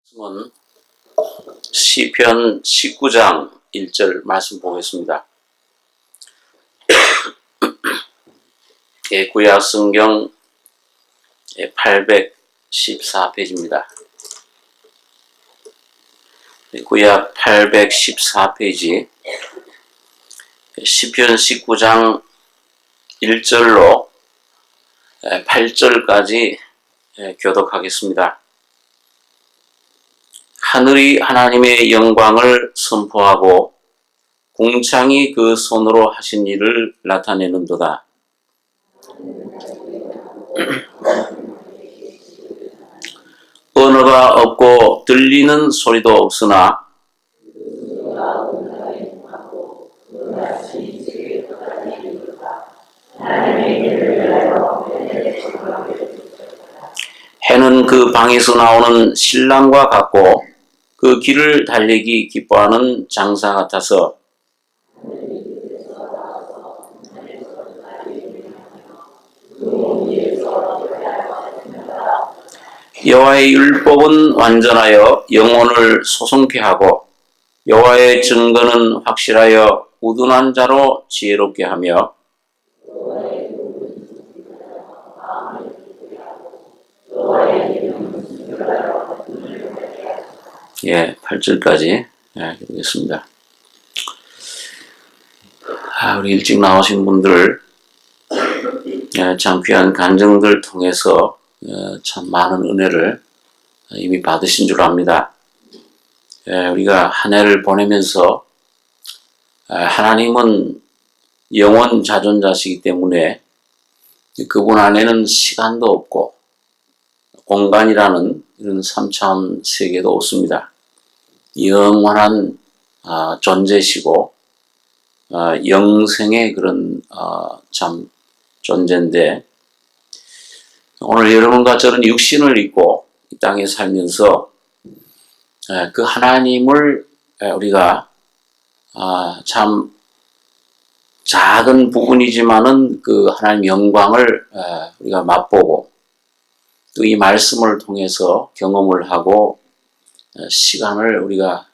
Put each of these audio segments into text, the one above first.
말씀은 시편 19장 1절 말씀 보겠습니다. 구약 성경 814페이지입니다. 구약 814페이지 시편 19장 1절로 8절까지 교독하겠습니다. 하늘이 하나님의 영광을 선포하고 궁창이 그 손으로 하신 일을 나타내는도다. 언어가 없고 들리는 소리도 없으나 해는 그 방에서 나오는 신랑과 같고 그 길을 달리기 기뻐하는 장사 같아서 여호와의 율법은 완전하여 영혼을 소성케 하고 여호와의 증거는 확실하여 우둔한 자로 지혜롭게 하며 예, 8절까지 읽겠습니다. 우리 일찍 나오신 분들 참 귀한 간증들 통해서 참 많은 은혜를 이미 받으신 줄 압니다. 우리가 한 해를 보내면서 하나님은 영원 자존자시기 때문에 그분 안에는 시간도 없고 공간이라는 이런 3차원 세계도 없습니다. 영원한 존재시고 영생의 그런 참 존재인데 오늘 여러분과 저는 육신을 입고 이 땅에 살면서 그 하나님을 우리가 참 작은 부분이지만은 그 하나님 영광을 우리가 맛보고 또 이 말씀을 통해서 경험을 하고 시간을 우리가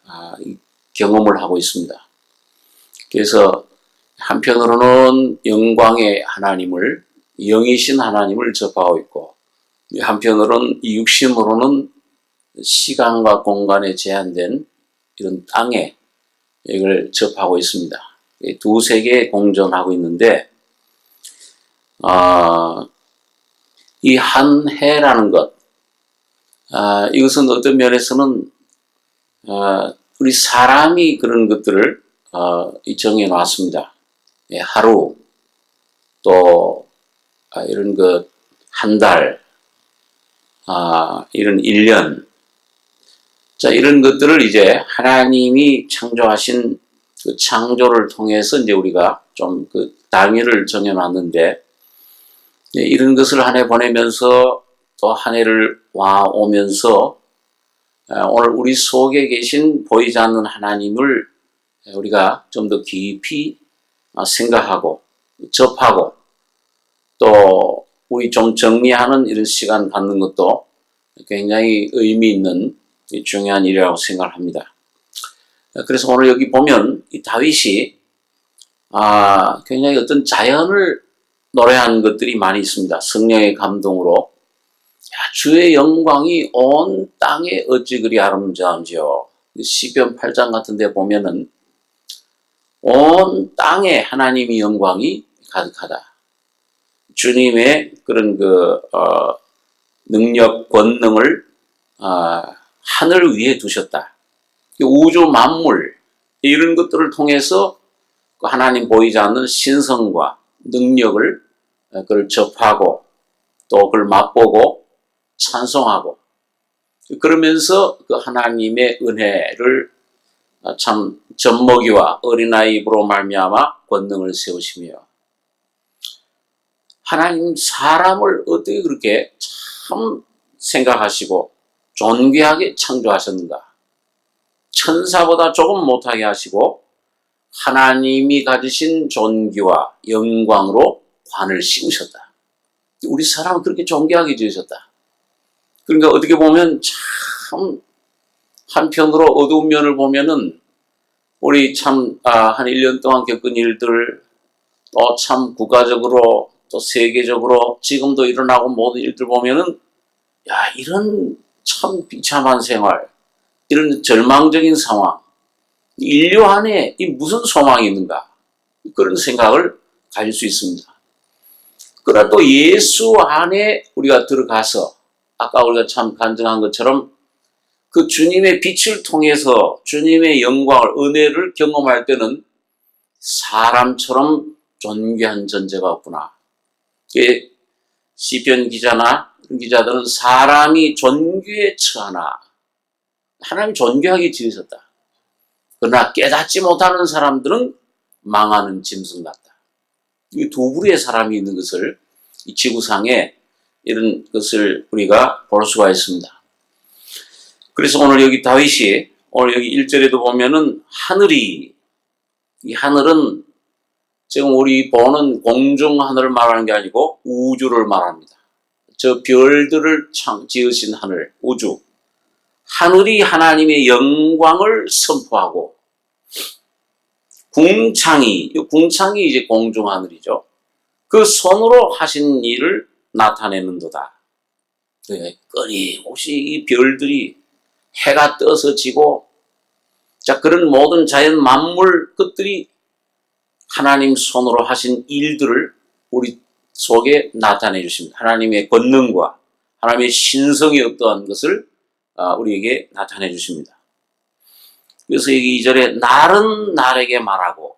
경험을 하고 있습니다. 그래서 한편으로는 영광의 하나님을 영이신 하나님을 접하고 있고 한편으로는 이 육신으로는 시간과 공간에 제한된 이런 땅에 이걸 접하고 있습니다. 두 세계에 공존하고 있는데 이 한 해라는 것 이것은 어떤 면에서는 우리 사람이 그런 것들을 정해 놨습니다. 하루 또 이런 것 한 달 이런 1년 자 이런 것들을 이제 하나님이 창조하신 그 창조를 통해서 이제 우리가 좀 그 단위를 정해 놨는데 이런 것을 한 해 보내면서 또 한 해를 와 오면서 오늘 우리 속에 계신 보이지 않는 하나님을 우리가 좀 더 깊이 생각하고 접하고 또 우리 좀 정리하는 이런 시간 갖는 것도 굉장히 의미 있는 중요한 일이라고 생각합니다. 그래서 오늘 여기 보면 이 다윗이 굉장히 어떤 자연을 노래하는 것들이 많이 있습니다. 성령의 감동으로 주의 영광이 온 땅에 어찌 그리 아름다운지요. 시편 8장 같은 데 보면은 온 땅에 하나님의 영광이 가득하다. 주님의 그런 능력, 권능을 하늘 위에 두셨다. 우주 만물 이런 것들을 통해서 하나님 보이지 않는 신성과 능력을 그걸 접하고 또 그걸 맛보고 찬송하고 그러면서 그 하나님의 은혜를 참 젖먹이와 어린아이 입으로 말미암아 권능을 세우시며 하나님 사람을 어떻게 그렇게 참 생각하시고 존귀하게 창조하셨는가. 천사보다 조금 못하게 하시고 하나님이 가지신 존귀와 영광으로 관을 씌우셨다. 우리 사람은 그렇게 존귀하게 지으셨다. 그러니까 어떻게 보면 참 한편으로 어두운 면을 보면은 우리 참, 한 1년 동안 겪은 일들, 또 참 국가적으로, 또 세계적으로 지금도 일어나고 모든 일들 보면은, 야, 이런 참 비참한 생활, 이런 절망적인 상황, 인류 안에 이 무슨 소망이 있는가? 그런 생각을 가질 수 있습니다. 그러나 또 예수 안에 우리가 들어가서, 아까 우리가 참 간증한 것처럼 그 주님의 빛을 통해서 주님의 영광을, 은혜를 경험할 때는 사람처럼 존귀한 존재가 없구나. 시편 기자나 이런 기자들은 사람이 존귀에 처하나 하나님 존귀하게 지으셨다. 그러나 깨닫지 못하는 사람들은 망하는 짐승 같다. 이 두 부류의 사람이 있는 것을 이 지구상에 이런 것을 우리가 볼 수가 있습니다. 그래서 오늘 여기 다윗이 오늘 여기 1절에도 보면은 이 하늘은 지금 우리 보는 공중 하늘을 말하는 게 아니고 우주를 말합니다. 저 별들을 지으신 하늘, 우주. 하늘이 하나님의 영광을 선포하고 궁창이 이제 공중 하늘이죠. 그 손으로 하신 일을 나타내는도다. 네, 끊임없이 이 별들이 해가 떠서 지고, 자, 그런 모든 자연 만물 것들이 하나님 손으로 하신 일들을 우리 속에 나타내 주십니다. 하나님의 권능과 하나님의 신성이 어떠한 것을 우리에게 나타내 주십니다. 그래서 여기 2절에 날은 날에게 말하고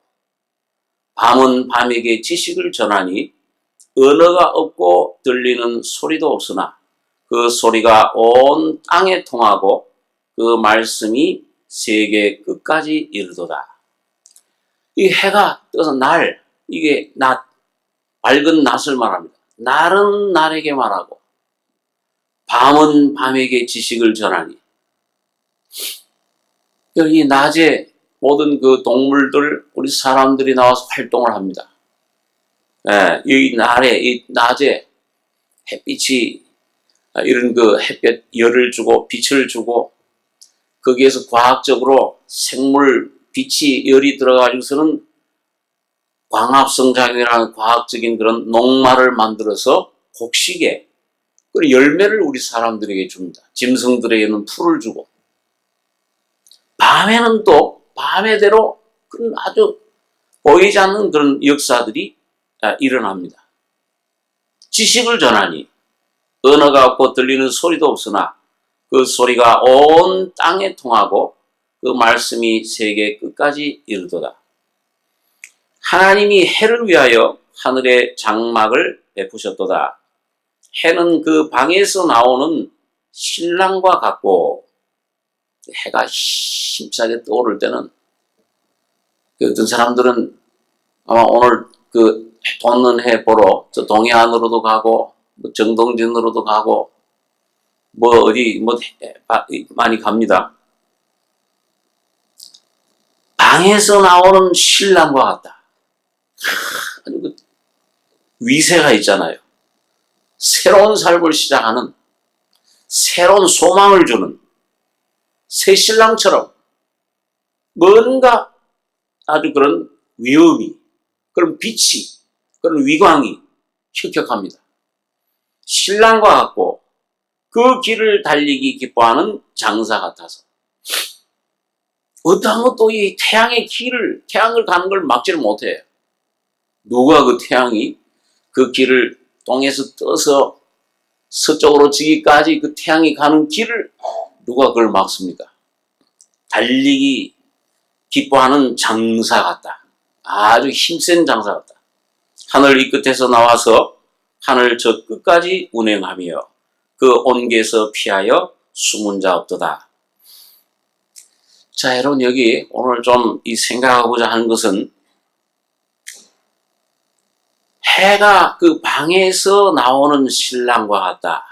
밤은 밤에게 지식을 전하니 언어가 없고 들리는 소리도 없으나 그 소리가 온 땅에 통하고 그 말씀이 세계 끝까지 이르도다. 이 해가 떠서 이게 낮, 밝은 낮을 말합니다. 날은 날에게 말하고 밤은 밤에게 지식을 전하니. 이 낮에 모든 그 동물들, 우리 사람들이 나와서 활동을 합니다. 이 낮에 햇빛이 이런 그 햇볕 열을 주고 빛을 주고 거기에서 과학적으로 생물 빛이 열이 들어가지고서는 광합성작용이라는 과학적인 그런 녹말을 만들어서 곡식에 그리고 열매를 우리 사람들에게 줍니다. 짐승들에게는 풀을 주고 밤에는 또 밤에대로 그런 아주 보이지 않는 그런 역사들이 일어납니다. 지식을 전하니 언어가 없고 들리는 소리도 없으나 그 소리가 온 땅에 통하고 그 말씀이 세계 끝까지 이르도다. 하나님이 해를 위하여 하늘의 장막을 베푸셨도다. 해는 그 방에서 나오는 신랑과 같고 해가 힘차게 떠오를 때는 어떤 사람들은 아마 오늘 그 돋는 해 보러 저 동해안으로도 가고 정동진으로도 가고 어디 많이 갑니다. 방에서 나오는 신랑과 같다. 아주 그 위세가 있잖아요. 새로운 삶을 시작하는 새로운 소망을 주는 새 신랑처럼 뭔가 아주 그런 위엄이, 그런 빛이, 그런 위광이 혁혁합니다. 신랑과 같고 그 길을 달리기 기뻐하는 장사 같아서 어떠한 것도 이 태양을 가는 걸 막지를 못해요. 누가 그 태양이 그 길을 동에서 떠서 서쪽으로 지기까지 그 태양이 가는 길을 누가 그걸 막습니까? 달리기 기뻐하는 장사 같다. 아주 힘센 장사 같다. 하늘 이 끝에서 나와서 하늘 저 끝까지 운행하며 그 온게서 피하여 숨은 자 없도다. 자, 여러분 여기 오늘 좀 이 생각하고자 하는 것은 해가 그 방에서 나오는 신랑과 같다.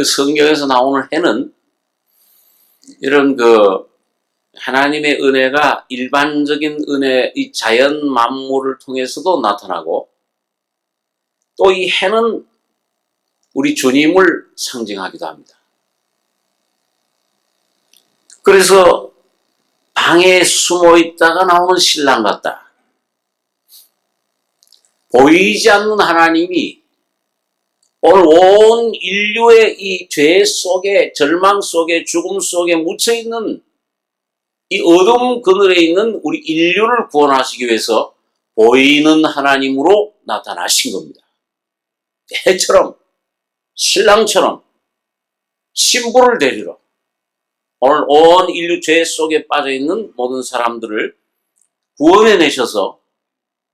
성경에서 나오는 해는 이런 그 하나님의 은혜가 일반적인 은혜, 이 자연 만물을 통해서도 나타나고 또 이 해는 우리 주님을 상징하기도 합니다. 그래서 방에 숨어 있다가 나오는 신랑 같다. 보이지 않는 하나님이 오늘 온 인류의 이 죄 속에, 절망 속에, 죽음 속에 묻혀있는 이 어둠 그늘에 있는 우리 인류를 구원하시기 위해서 보이는 하나님으로 나타나신 겁니다. 해처럼, 신랑처럼 신부를 데리러 오늘 온 인류 죄 속에 빠져있는 모든 사람들을 구원해내셔서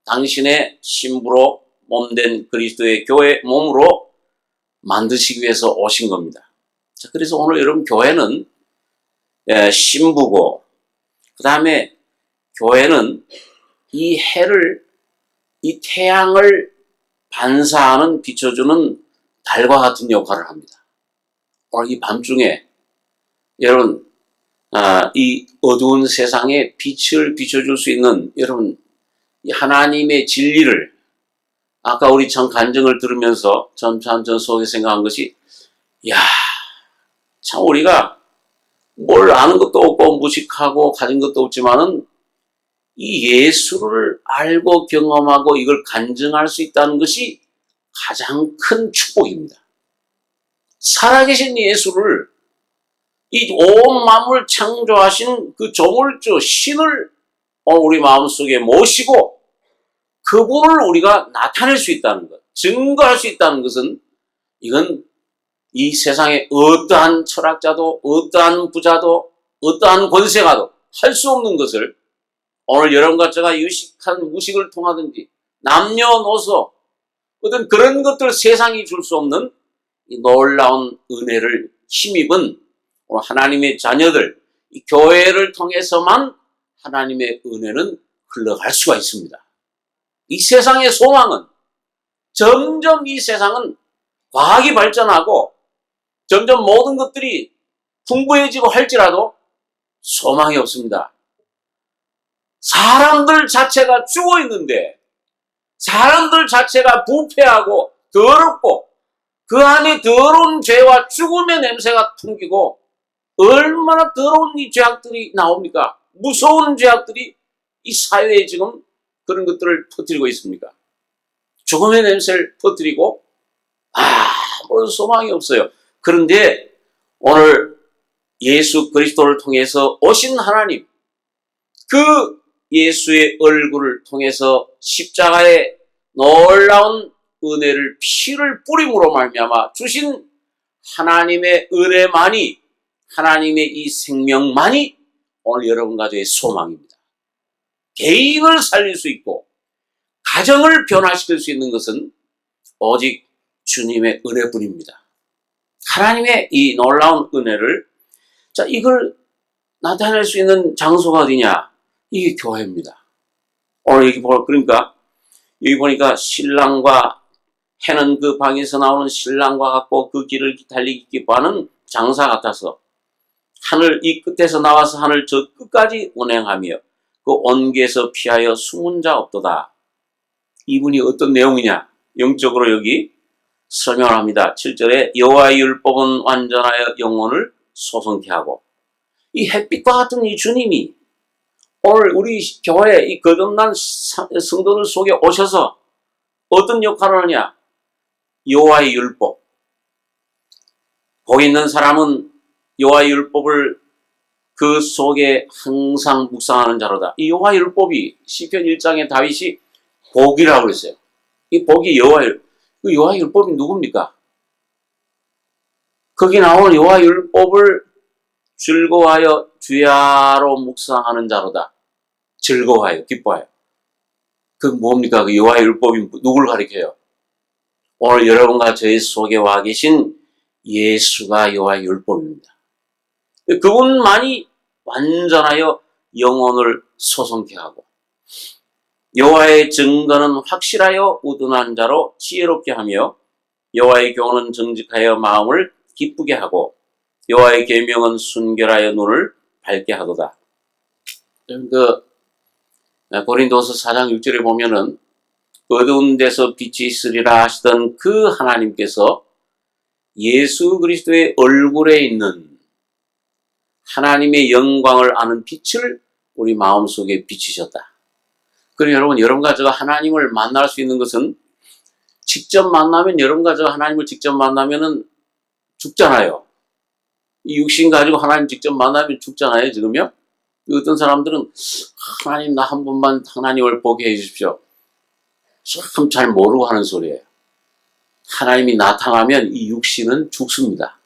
당신의 신부로 몸된 그리스도의 교회 몸으로 만드시기 위해서 오신 겁니다. 자, 그래서 오늘 여러분 교회는 신부고, 그 다음에 교회는 이 해를, 이 태양을 반사하는, 비춰주는 달과 같은 역할을 합니다. 오늘 이 밤중에 여러분 이 어두운 세상에 빛을 비춰줄 수 있는 여러분 이 하나님의 진리를, 아까 우리 참 간증을 들으면서 전 속에 생각한 것이, 야, 참 우리가 뭘 아는 것도 없고 무식하고 가진 것도 없지만은 이 예수를 알고 경험하고 이걸 간증할 수 있다는 것이 가장 큰 축복입니다. 살아계신 예수를, 이 온 만물 창조하신 그 조물주 신을 우리 마음속에 모시고 그분을 우리가 나타낼 수 있다는 것, 증거할 수 있다는 것은, 이건 이 세상에 어떠한 철학자도, 어떠한 부자도, 어떠한 권세가도 할 수 없는 것을 오늘 여러분과 제가 유식한 무식을 통하든지 남녀노소 어떤 그런 것들 세상이 줄 수 없는 이 놀라운 은혜를 힘입은 오늘 하나님의 자녀들, 이 교회를 통해서만 하나님의 은혜는 흘러갈 수가 있습니다. 이 세상의 소망은, 점점 이 세상은 과학이 발전하고 점점 모든 것들이 풍부해지고 할지라도 소망이 없습니다. 사람들 자체가 죽어 있는데, 사람들 자체가 부패하고 더럽고 그 안에 더러운 죄와 죽음의 냄새가 풍기고, 얼마나 더러운 이 죄악들이 나옵니까? 무서운 죄악들이 이 사회에 지금 그런 것들을 퍼뜨리고 있습니까? 죽음의 냄새를 퍼뜨리고 아무런 소망이 없어요. 그런데 오늘 예수 그리스도를 통해서 오신 하나님, 그 예수의 얼굴을 통해서 십자가의 놀라운 은혜를, 피를 뿌림으로 말미암아 주신 하나님의 은혜만이, 하나님의 이 생명만이 오늘 여러분 가족의 소망입니다. 개인을 살릴 수 있고 가정을 변화시킬 수 있는 것은 오직 주님의 은혜뿐입니다. 하나님의 이 놀라운 은혜를, 자, 이걸 나타낼 수 있는 장소가 어디냐? 이게 교회입니다. 오늘 여기 그러니까 여기 보니까 신랑과, 해는 그 방에서 나오는 신랑과 같고 그 길을 달리기 기뻐하는 장사 같아서 하늘 이 끝에서 나와서 하늘 저 끝까지 운행하며 그 온기에서 피하여 숨은 자 없도다. 이분이 어떤 내용이냐? 영적으로 여기 설명을 합니다. 7절에 여호와의 율법은 완전하여 영혼을 소성케 하고, 이 햇빛과 같은 이 주님이 오늘 우리 교회 이 거듭난 성도들 속에 오셔서 어떤 역할을 하냐? 여호와의 율법. 복 있는 사람은 여호와의 율법을 그 속에 항상 묵상하는 자로다. 이 여호와의 율법이 시편 1장에 다윗이 복이라고 그랬어요. 이 복이 그 여호와의 율법이 누굽니까? 거기 나오는 여호와의 율법을 즐거워하여 주야로 묵상하는 자로다. 즐거워하여, 기뻐하여. 그 뭡니까? 그 여호와의 율법이 누굴 가리켜요? 오늘 여러분과 저희 속에 와 계신 예수가 여호와의 율법입니다. 그분만이 완전하여 영혼을 소성케 하고, 여호와의 증거는 확실하여 우둔한 자로 지혜롭게 하며, 여호와의 교훈은 정직하여 마음을 기쁘게 하고, 여호와의 계명은 순결하여 눈을 밝게 하도다. 고린도서 4장 6절에 보면은 어두운 데서 빛이 있으리라 하시던 그 하나님께서 예수 그리스도의 얼굴에 있는 하나님의 영광을 아는 빛을 우리 마음속에 비치셨다. 그럼 여러분과 제가 하나님을 만날 수 있는 것은 직접 만나면, 여러분과 제가 하나님을 직접 만나면은 죽잖아요. 이 육신 가지고 하나님 직접 만나면 죽잖아요, 지금요? 어떤 사람들은 하나님 나 한 번만 하나님을 보게 해 주십시오. 참 잘 모르고 하는 소리예요. 하나님이 나타나면 이 육신은 죽습니다.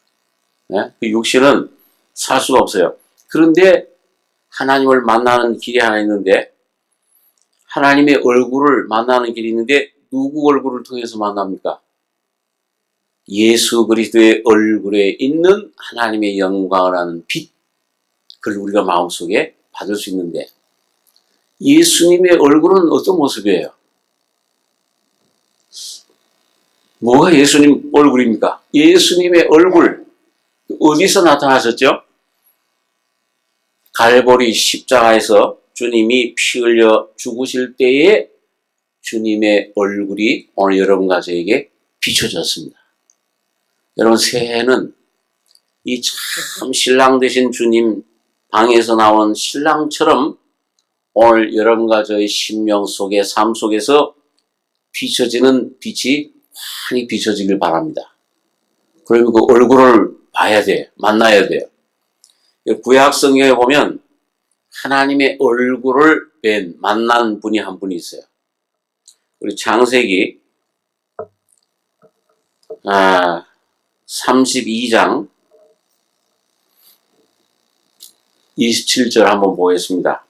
네? 그 육신은 살 수가 없어요. 그런데 하나님을 만나는 길이 하나 있는데, 하나님의 얼굴을 만나는 길이 있는데 누구 얼굴을 통해서 만납니까? 예수 그리스도의 얼굴에 있는 하나님의 영광을 아는 빛, 그걸 우리가 마음속에 받을 수 있는데, 예수님의 얼굴은 어떤 모습이에요? 뭐가 예수님 얼굴입니까? 예수님의 얼굴 어디서 나타나셨죠? 갈보리 십자가에서 주님이 피 흘려 죽으실 때에 주님의 얼굴이 오늘 여러분과 저에게 비춰졌습니다. 여러분, 새해는 이 참 신랑 되신 주님 방에서 나온 신랑처럼 오늘 여러분과 저의 심령 속에, 삶 속에서 비춰지는 빛이 환히 비춰지길 바랍니다. 그러면 그 얼굴을 봐야 돼요. 만나야 돼요. 구약 성경에 보면 하나님의 얼굴을 만난 분이 한 분이 있어요. 우리 창세기 32장 27절 한번 보겠습니다.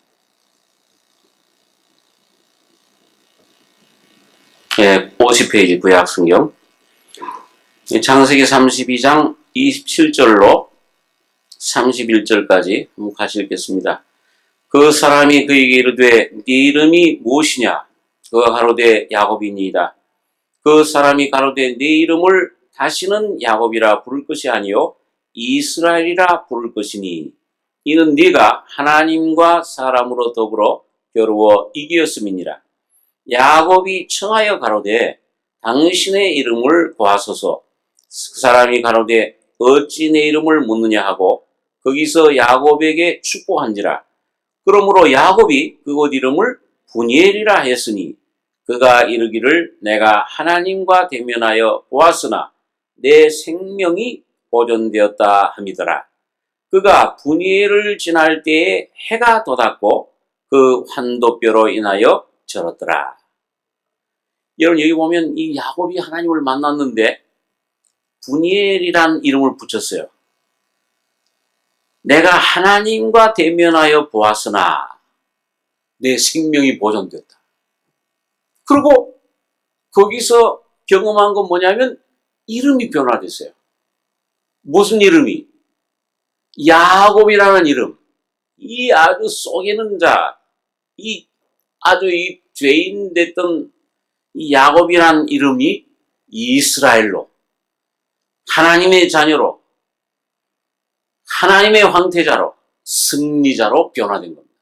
예, 50페이지 구약 성경. 창세기 32장 27절로 31절까지 한번 같이 읽겠습니다. 그 사람이 그에게 이르되 네 이름이 무엇이냐? 그가 가로되 야곱이니이다. 그 사람이 가로되 네 이름을 다시는 야곱이라 부를 것이 아니요 이스라엘이라 부를 것이니 이는 네가 하나님과 사람으로 더불어 겨루어 이기었음이니라. 야곱이 청하여 가로되 당신의 이름을 구하소서. 그 사람이 가로되 어찌 내 이름을 묻느냐 하고 거기서 야곱에게 축복한지라. 그러므로 야곱이 그곳 이름을 분이엘이라 했으니 그가 이르기를 내가 하나님과 대면하여 보았으나 내 생명이 보존되었다 함이더라. 그가 분이엘을 지날 때에 해가 돋았고 그 환도뼈로 인하여 절었더라. 여러분, 여기 보면 이 야곱이 하나님을 만났는데 분이엘이란 이름을 붙였어요. 내가 하나님과 대면하여 보았으나 내 생명이 보존됐다. 그리고 거기서 경험한 건 뭐냐면 이름이 변화됐어요. 무슨 이름이? 야곱이라는 이름. 이 아주 속이는 자, 이 아주 이 죄인 됐던 이 야곱이라는 이름이 이스라엘로, 하나님의 자녀로, 하나님의 황태자로, 승리자로 변화된 겁니다.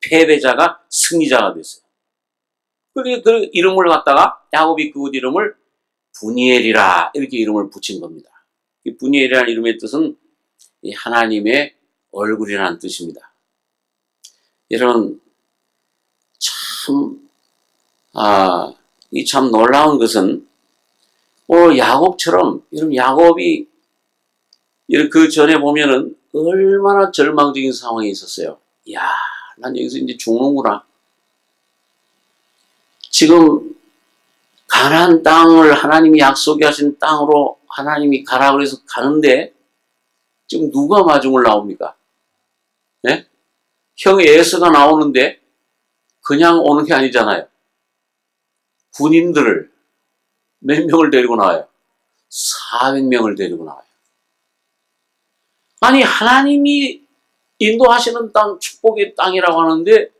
패배자가 승리자가 됐어요. 그리고 그 이름을 갖다가 야곱이 그곳 이름을 분이엘이라 이렇게 이름을 붙인 겁니다. 이 분이엘이라는 이름의 뜻은 이 하나님의 얼굴이라는 뜻입니다. 여러분, 이 참 놀라운 것은 야곱처럼, 여러분, 야곱이 그 전에 보면은 얼마나 절망적인 상황이 있었어요. 이야, 난 여기서 이제 죽는구나. 지금 가나안 땅을 하나님이 약속하신 땅으로 하나님이 가라 그래서 가는데 지금 누가 마중을 나옵니까? 네? 형 에서가 나오는데 그냥 오는 게 아니잖아요. 군인들을 몇 명을 데리고 나와요? 400명을 데리고 나와요. 아니, 하나님이 인도하시는 땅, 축복의 땅이라고 하는데,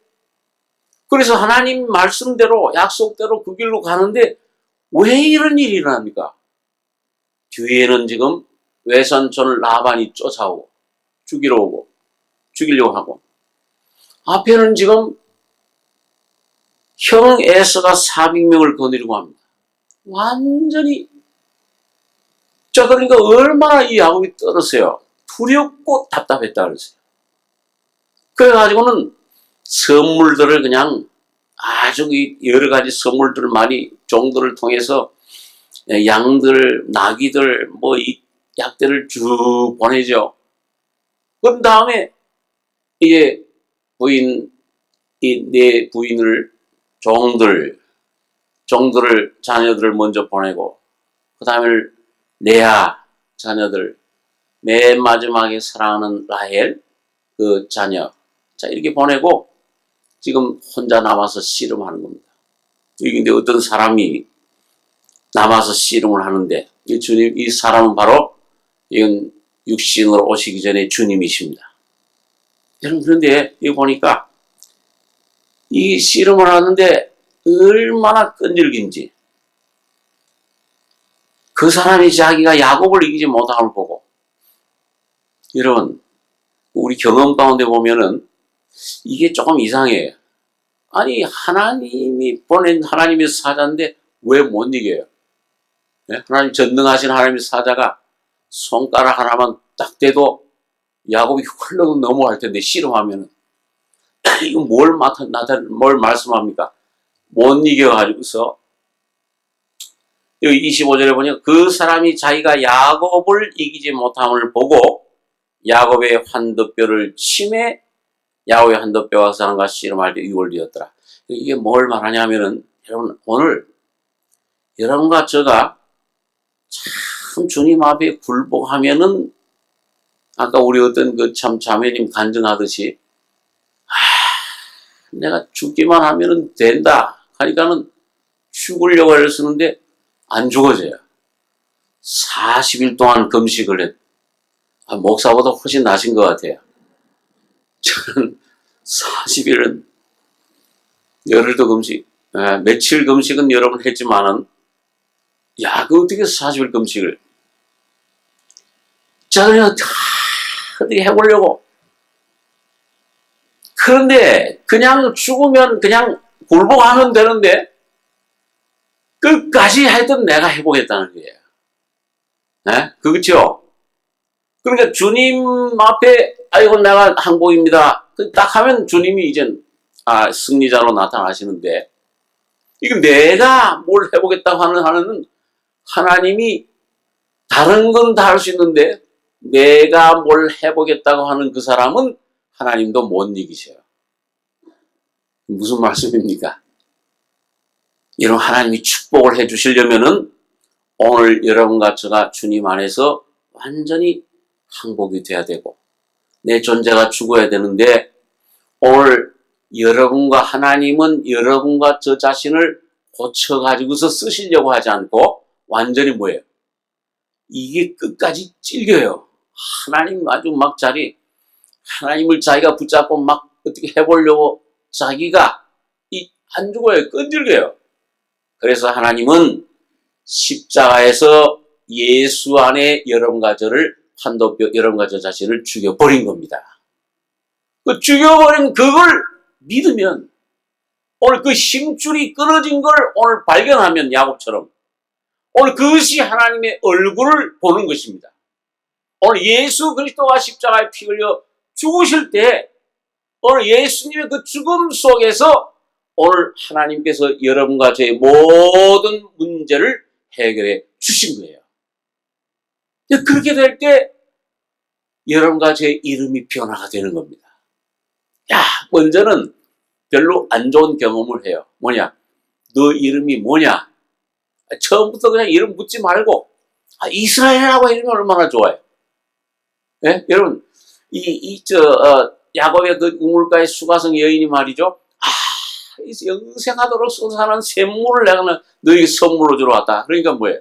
그래서 하나님 말씀대로, 약속대로 그 길로 가는데 왜 이런 일이 일어납니까? 뒤에는 지금 외삼촌 라반이 쫓아오고 죽이려고 하고, 앞에는 지금 형 에서가 400명을 거느리고 합니다. 완전히, 그러니까 얼마나 이 야곱이 떨었어요. 두렵고 답답했다 그랬어요. 그래가지고는 선물들을 그냥 아주 여러 가지 선물들을 많이 종들을 통해서 양들, 나귀들, 뭐 이 약들을 쭉 보내죠. 그런 다음에 이제 내 부인을 종들을 자녀들을 먼저 보내고 그 다음에 레아 자녀들, 맨 마지막에 사랑하는 라헬 그 자녀, 자 이렇게 보내고 지금 혼자 남아서 씨름하는 겁니다. 근데 어떤 사람이 남아서 씨름을 하는데 이 주님, 이 사람은 바로 이건 육신으로 오시기 전에 주님이십니다. 여러분, 그런데 여기 보니까 이 씨름을 하는데 얼마나 끈질긴지, 그 사람이 자기가 야곱을 이기지 못함을 보고, 여러분 우리 경험 가운데 보면은 이게 조금 이상해요. 아니 하나님이 보낸 하나님의 사자인데 왜 못 이겨요? 네? 하나님 전능하신 하나님의 사자가 손가락 하나만 딱 대도 야곱이 훌렁 넘어갈 텐데 씨름하면은 이거 뭘 말씀합니까? 못 이겨가지고서 여기 25절에 보니까 그 사람이 자기가 야곱을 이기지 못함을 보고 야곱의 환도뼈를 치매 야곱의 환도뼈와 그 사람과 씨름할 때 유월되었더라. 이게 뭘 말하냐면은 여러분, 오늘 여러분과 제가 참 주님 앞에 굴복하면은 아까 우리 어떤 그 참 자매님 간증하듯이 내가 죽기만 하면은 된다 하니까는 죽으려고 애를 쓰는데 안 죽어져요. 40일 동안 금식을 했. 목사보다 훨씬 나신 것 같아요. 저는 40일은 열흘도 금식, 며칠 금식은 여러분 했지만은 그 어떻게 40일 금식을 자 그냥 다 어떻게 해보려고. 그런데 그냥 죽으면 그냥 굴복하면 되는데 끝까지 하여튼 내가 해보겠다는 거예요. 네? 그렇죠? 그러니까 주님 앞에 아이고 내가 항복입니다. 딱 하면 주님이 이젠 승리자로 나타나시는데 이거 내가 뭘 해보겠다고 하는 하나님이 다른 건 다 할 수 있는데 내가 뭘 해보겠다고 하는 그 사람은 하나님도 못 이기셔요. 무슨 말씀입니까? 여러분, 하나님이 축복을 해 주시려면은 오늘 여러분과 제가 주님 안에서 완전히 항복이 돼야 되고 내 존재가 죽어야 되는데 오늘 여러분과 하나님은 여러분과 저 자신을 고쳐가지고서 쓰시려고 하지 않고 완전히 뭐예요? 이게 끝까지 찔겨요. 하나님 아주 막 하나님을 자기가 붙잡고 막 어떻게 해보려고 자기가 안 죽어요. 끈질겨요. 그래서 하나님은 십자가에서 예수 안에 여러분과 저를 여러분과 저 자신을 죽여버린 겁니다. 그 죽여버린 그걸 믿으면 오늘 그 힘줄이 끊어진 걸 오늘 발견하면 야곱처럼 오늘 그것이 하나님의 얼굴을 보는 것입니다. 오늘 예수 그리스도가 십자가에 피 흘려 죽으실 때 오늘 예수님의 그 죽음 속에서 오늘 하나님께서 여러분과 저의 모든 문제를 해결해 주신 거예요. 그렇게 될 때 여러분과 제 이름이 변화가 되는 겁니다. 먼저는 별로 안 좋은 경험을 해요. 뭐냐? 너 이름이 뭐냐? 처음부터 그냥 이름 묻지 말고 이스라엘이라고 이름이 얼마나 좋아요. 예? 여러분 야곱의 그 우물가의 수가성 여인이 말이죠. 영생하도록 쏟아는 샘물을 내가 너에게 선물로 주러 왔다. 그러니까 뭐예요?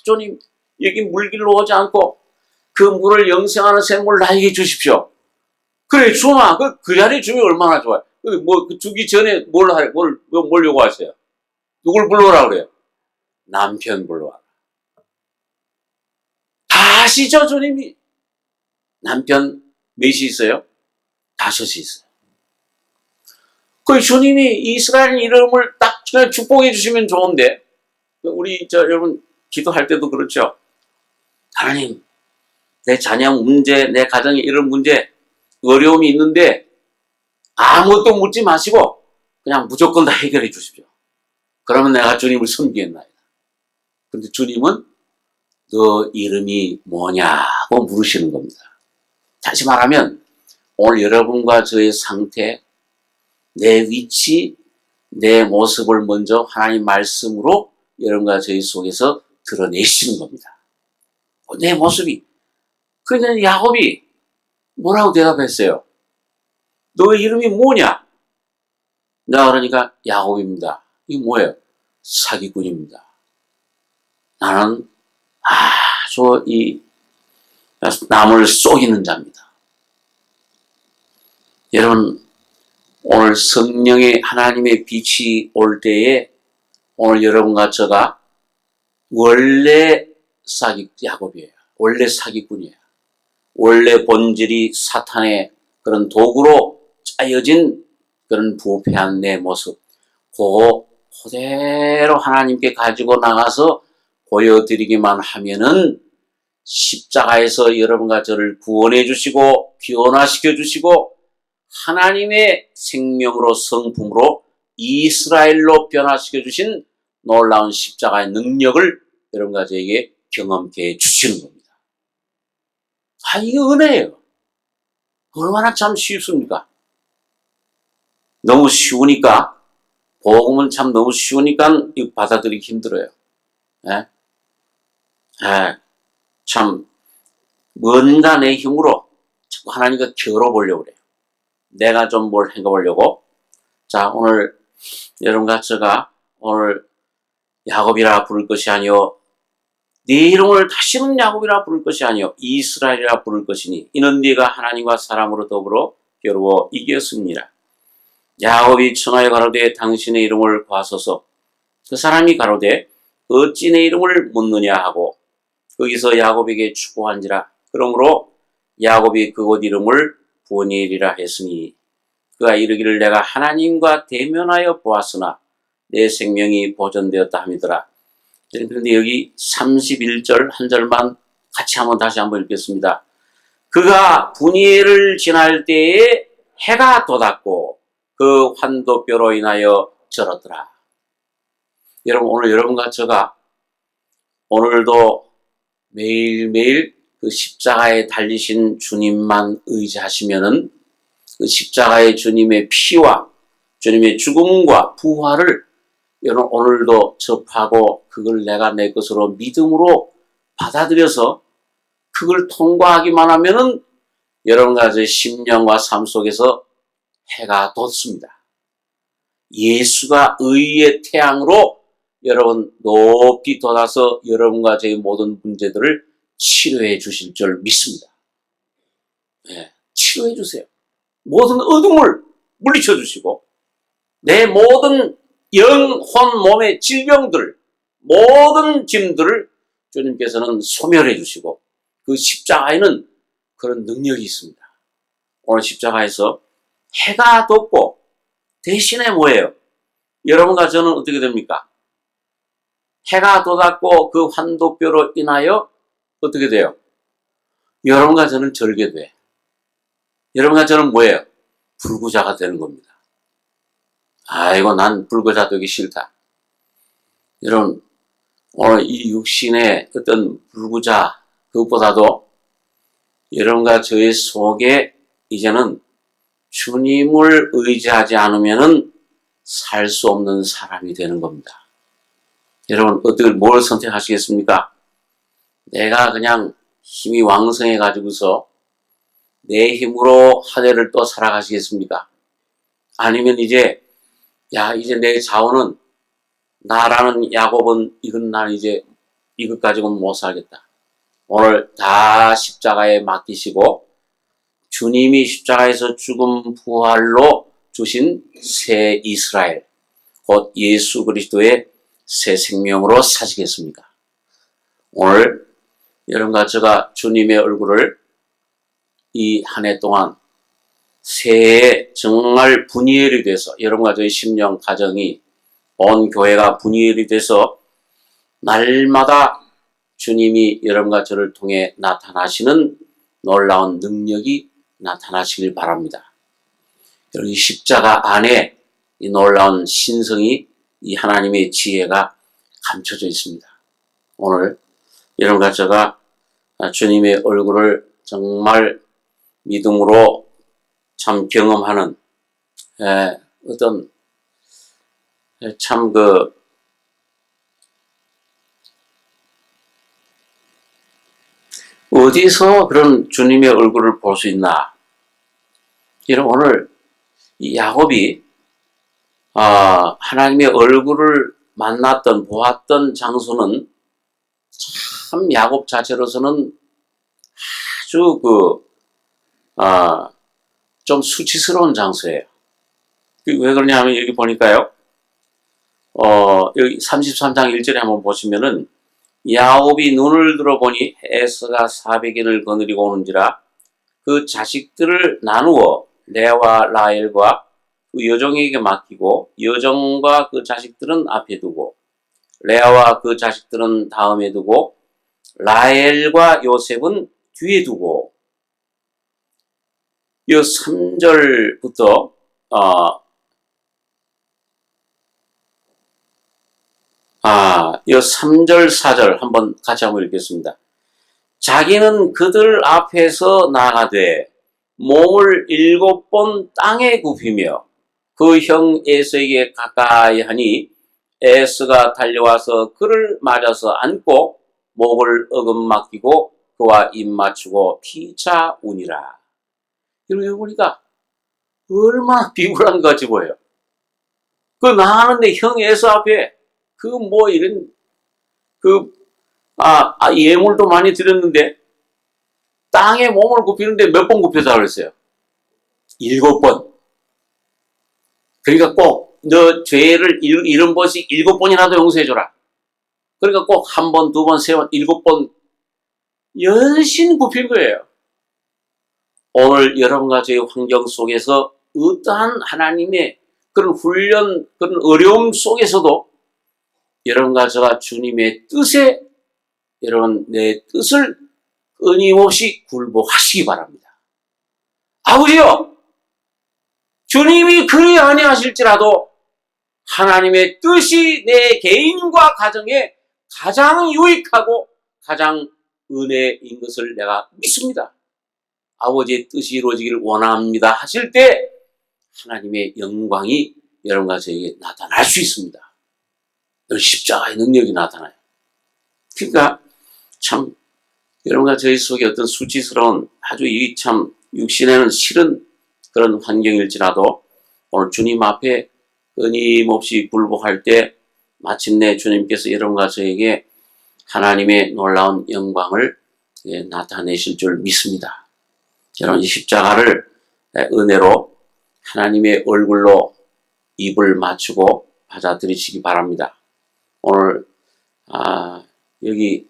주님 여기 물길로 오지 않고 그 물을 영생하는 샘물을 나에게 주십시오. 그래 주마. 그 자리에 주면 얼마나 좋아요. 주기 전에 뭘 요구하세요? 누굴 불러오라 그래요? 남편 불러와라. 다 아시죠 주님이? 남편 몇이 있어요? 5이 있어요. 그 주님이 이스라엘 이름을 딱 축복해 주시면 좋은데 우리 여러분 기도할 때도 그렇죠. 하나님 내 자녀 문제, 내 가정에 이런 문제, 어려움이 있는데 아무것도 묻지 마시고 그냥 무조건 다 해결해 주십시오. 그러면 내가 주님을 섬기겠나이다. 그런데 주님은 너 이름이 뭐냐고 물으시는 겁니다. 다시 말하면 오늘 여러분과 저의 상태, 내 위치, 내 모습을 먼저 하나님 말씀으로 여러분과 저희 속에서 드러내시는 겁니다. 내 모습이. 그런데 야곱이 뭐라고 대답했어요? 너 이름이 뭐냐? 내가 그러니까 야곱입니다. 이게 뭐예요? 사기꾼입니다. 나는 아주 남을 속이는 자입니다. 여러분, 오늘 성령의 하나님의 빛이 올 때에 오늘 여러분과 저가 원래 야곱이에요. 원래 사기꾼이에요. 원래 본질이 사탄의 그런 도구로 짜여진 그런 부패한 내 모습, 그거 그대로 하나님께 가지고 나가서 보여드리기만 하면은 십자가에서 여러분과 저를 구원해 주시고 변화시켜 주시고 하나님의 생명으로 성품으로 이스라엘로 변화시켜 주신 놀라운 십자가의 능력을 여러분과 저에게 경험케 해 주시는 겁니다. 이게 은혜예요. 얼마나 참 쉽습니까? 너무 쉬우니까, 복음은 참 너무 쉬우니까 받아들이기 힘들어요. 예? 참 뭔가 내 힘으로 자꾸 하나님과 겨뤄보려고 그래요. 내가 좀 뭘 해보려고. 자, 오늘 여러분과 제가 오늘 야곱이라 부를 것이 아니요 네 이름을 다시는 야곱이라 부를 것이 아니요 이스라엘이라 부를 것이니 이는 네가 하나님과 사람으로 더불어 겨루어 이겼습니다. 야곱이 청하여 가로되 당신의 이름을 구하소서. 그 사람이 가로되 어찌 내 이름을 묻느냐 하고 거기서 야곱에게 추구한지라. 그러므로 야곱이 그곳 이름을 보니엘이라 했으니 그가 이르기를 내가 하나님과 대면하여 보았으나 내 생명이 보존되었다 함이더라. 그런데 여기 31절 한 절만 같이 다시 한번 읽겠습니다. 그가 분이엘을 지날 때에 해가 돋았고 그 환도뼈로 인하여 절었더라. 여러분, 오늘 여러분과 제가 오늘도 매일매일 그 십자가에 달리신 주님만 의지하시면은 그 십자가의 주님의 피와 주님의 죽음과 부활을 여러분 오늘도 접하고 그걸 내가 내 것으로 믿음으로 받아들여서 그걸 통과하기만 하면은 여러분과 제 심령과 삶 속에서 해가 돋습니다. 예수가 의의 태양으로 여러분 높이 돋아서 여러분과 제 모든 문제들을 치료해 주실 줄 믿습니다. 네, 치료해 주세요. 모든 어둠을 물리쳐 주시고 내 모든 영혼 몸의 질병들 모든 짐들을 주님께서는 소멸해 주시고 그 십자가에는 그런 능력이 있습니다. 오늘 십자가에서 해가 돋고 대신에 뭐예요? 여러분과 저는 어떻게 됩니까? 해가 돋았고 그 환도뼈로 인하여 어떻게 돼요? 여러분과 저는 절개돼. 여러분과 저는 뭐예요? 불구자가 되는 겁니다. 아이고 난 불구자 되기 싫다. 여러분 오늘 이 육신의 어떤 불구자 그것보다도 여러분과 저의 속에 이제는 주님을 의지하지 않으면은 살 수 없는 사람이 되는 겁니다. 여러분 어떻게 뭘 선택하시겠습니까? 내가 그냥 힘이 왕성해 가지고서 내 힘으로 한 해를 또 살아가시겠습니까? 아니면 이제 내 자원은 나라는 야곱은 이건 난 이제 이것 가지고는 못 살겠다. 오늘 다 십자가에 맡기시고 주님이 십자가에서 죽음 부활로 주신 새 이스라엘 곧 예수 그리스도의 새 생명으로 사시겠습니까? 오늘 여러분과 제가 주님의 얼굴을 이 한 해 동안 새해 정말 분이엘이 돼서 여러분과 저희 심령 가정이 온 교회가 분이엘이 돼서 날마다 주님이 여러분과 저를 통해 나타나시는 놀라운 능력이 나타나시길 바랍니다. 여러분, 이 십자가 안에 이 놀라운 신성이, 이 하나님의 지혜가 감춰져 있습니다. 오늘 여러분과 제가 주님의 얼굴을 정말 믿음으로 참 경험하는 어떤 참 어디서 그런 주님의 얼굴을 볼 수 있나? 여러분, 오늘 이 야곱이 하나님의 얼굴을 만났던, 보았던 장소는 참 야곱 자체로서는 아주 좀 수치스러운 장소예요. 왜 그러냐면 여기 보니까요. 여기 33장 1절에 한번 보시면은 야곱이 눈을 들어보니 에서가 400인을 거느리고 오는지라 그 자식들을 나누어 레아와 라헬과 그 여종에게 맡기고 여종과 그 자식들은 앞에 두고 레아와 그 자식들은 다음에 두고 라헬과 요셉은 뒤에 두고 이 3절부터 이 3절 4절 한번 같이 한번 읽겠습니다. 자기는 그들 앞에서 나가되 몸을 7번 땅에 굽히며 그 형 에서에게 가까이 하니 에서가 달려와서 그를 맞아서 안고 목을 어금맞기고 그와 입 맞추고 피차 우니라. 여러분 보니까 얼마나 비굴한 것 같이 보여요. 그 나가는데 형 에서 앞에 이런 예물도 많이 드렸는데 땅에 몸을 굽히는데 몇 번 굽혀서 그랬어요? 7번. 그러니까 꼭 너 죄를 이런 것이 7번이라도 용서해줘라. 그러니까 꼭 1번, 2번, 3번, 7번 연신 굽힌 거예요. 오늘 여러분과 저의 환경 속에서 어떠한 하나님의 그런 훈련, 그런 어려움 속에서도 여러분과 저가 주님의 뜻에 여러분 내 뜻을 끊임없이 굴복하시기 바랍니다. 아버지요, 주님이 그리 아니하실지라도 하나님의 뜻이 내 개인과 가정에 가장 유익하고 가장 은혜인 것을 내가 믿습니다. 아버지의 뜻이 이루어지기를 원합니다 하실 때 하나님의 영광이 여러분과 저에게 나타날 수 있습니다. 십자가의 능력이 나타나요. 그러니까 참 여러분과 저희 속에 어떤 수치스러운 아주 이 참 육신에는 싫은 그런 환경일지라도 오늘 주님 앞에 끊임없이 굴복할 때 마침내 주님께서 여러분과 저에게 하나님의 놀라운 영광을 나타내실 줄 믿습니다. 여러분, 이 십자가를 은혜로 하나님의 얼굴로 입을 맞추고 받아들이시기 바랍니다. 오늘 여기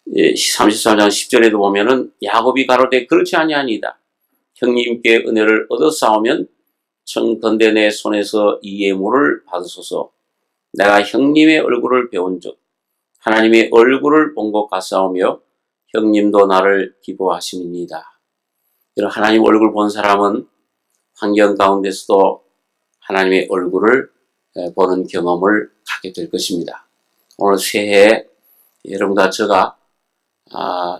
33장 10절에도 보면은 야곱이 가로되 그렇지 아니하니이다. 형님께 은혜를 얻어 싸우면 청컨대 내 손에서 이 예물을 받으소서. 내가 형님의 얼굴을 배운즉 하나님의 얼굴을 본 것 같사오며 형님도 나를 기뻐하심이니이다. 이런 하나님 얼굴 본 사람은 환경 가운데서도 하나님의 얼굴을 보는 경험을 갖게 될 것입니다. 오늘 새해에 여러분과 제가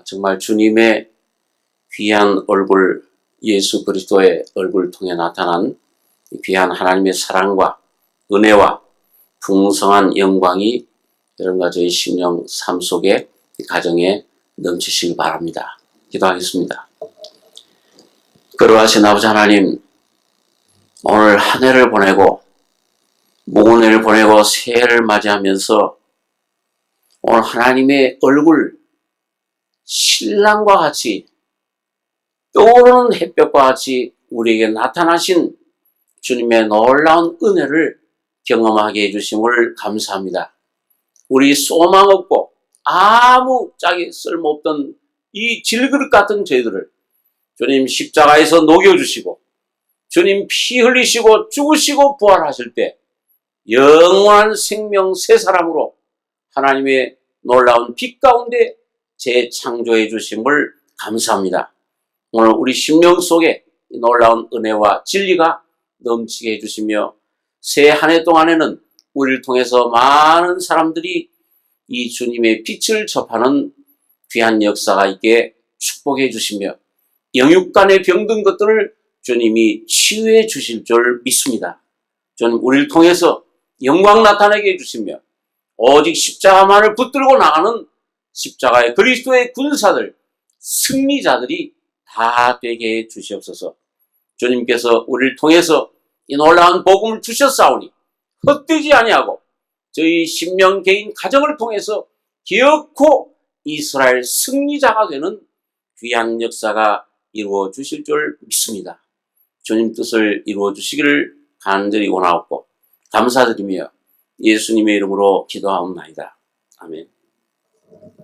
정말 주님의 귀한 얼굴, 예수 그리스도의 얼굴을 통해 나타난 귀한 하나님의 사랑과 은혜와 풍성한 영광이 여러분과 저희 심령 삶 속에 가정에 넘치시길 바랍니다. 기도하겠습니다. 거룩하신 아버지 하나님, 오늘 한 해를 보내고 묵은 해를 보내고 새해를 맞이하면서 오늘 하나님의 얼굴, 신랑과 같이 떠오르는 햇볕과 같이 우리에게 나타나신 주님의 놀라운 은혜를 경험하게 해주심을 감사합니다. 우리 소망 없고 아무 짝이 쓸모없던 이 질그릇 같은 저희들을 주님 십자가에서 녹여주시고 주님 피 흘리시고 죽으시고 부활하실 때 영원한 생명 새 사람으로 하나님의 놀라운 빛 가운데 재창조해 주심을 감사합니다. 오늘 우리 심령 속에 놀라운 은혜와 진리가 넘치게 해주시며 새 한 해 동안에는 우리를 통해서 많은 사람들이 이 주님의 빛을 접하는 귀한 역사가 있게 축복해 주시며 영육간에 병든 것들을 주님이 치유해 주실 줄 믿습니다. 주님 우리를 통해서 영광 나타내게 해주시며 오직 십자가만을 붙들고 나가는 십자가의 그리스도의 군사들, 승리자들이 다 되게 해 주시옵소서. 주님께서 우리를 통해서 이 놀라운 복음을 주셨사오니 헛되지 아니하고 저희 신명 개인 가정을 통해서 기어코 이스라엘 승리자가 되는 귀한 역사가 이루어 주실 줄 믿습니다. 주님 뜻을 이루어 주시기를 간절히 원하옵고 감사드리며 예수님의 이름으로 기도하옵나이다. 아멘.